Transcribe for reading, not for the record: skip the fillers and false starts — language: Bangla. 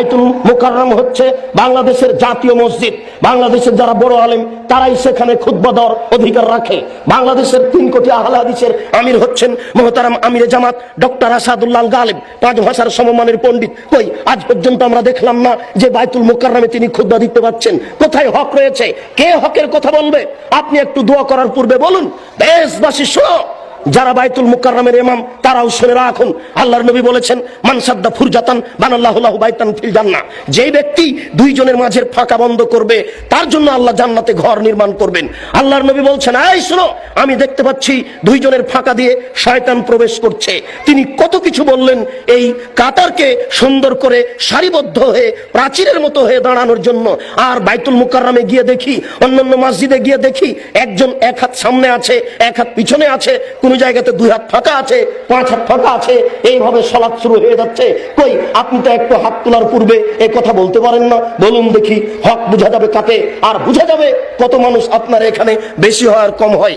বাইতুল মুকাররম হচ্ছে বাংলাদেশের জাতীয় মসজিদ। বাংলাদেশের যারা বড় আলেম তারাই সেখানে খুতবা দেওয়ার অধিকার রাখে। বাংলাদেশের 3 কোটি আহলে হাদিসের আমির হচ্ছেন মুহতারাম আমিরে জামাত ডক্টর আসাদুল্লাহ গালিব, 5 ভাষার সমমানের পণ্ডিত। কই আজ পর্যন্ত আমরা দেখলাম না যে বাইতুল মুকাররমে তিনি খুতবা দিতে পারছেন। কোথায় হক রয়েছে? কে হকের কথা বলবে? আপনি একটু দোয়া করার পূর্বে বলুন, দেশবাসী শোনো, যারা বাইতুল মুকাররমের ইমাম তারাও শুনে রাখুন, আল্লাহর নবী বলেছেন মান সাদ্দা ফুরজাতান বানাল্লাহু লাহু বাইতান ফিল জান্নাহ। যেই ব্যক্তি 2 জনের মাঝের ফাঁকা বন্ধ করবে তার জন্য আল্লাহ জান্নাতে ঘর নির্মাণ করবেন। আল্লাহর নবী বলছেন, এই শুনো, আমি দেখতে পাচ্ছি 2 জনের ফাঁকা দিয়ে শয়তান প্রবেশ করছে। তিনি কত কিছু বললেন এই কাতারকে সুন্দর করে সারিবদ্ধ হয়ে প্রাচীরের মতো হয়ে দাঁড়ানোর জন্য। আর বাইতুল মুকাররমে গিয়ে দেখি, অন্যান্য মসজিদে গিয়ে দেখি, একজন 1 হাত সামনে আছে, 1 হাত পিছনে আছে, কোন জায়গাতে 2 হাত ফাঁকা আছে, 5 হাত ফাঁকা আছে, এইভাবে সালাত শুরু হয়ে যাচ্ছে। কই আপনি তো একটু হাত তোলার পূর্বে এই কথা বলতে পারেন না? বলুন দেখি, হক বোঝা যাবে কাতে, আর বোঝা যাবে কত মানুষ আপনার এখানে বেশি হয় আর কম হয়।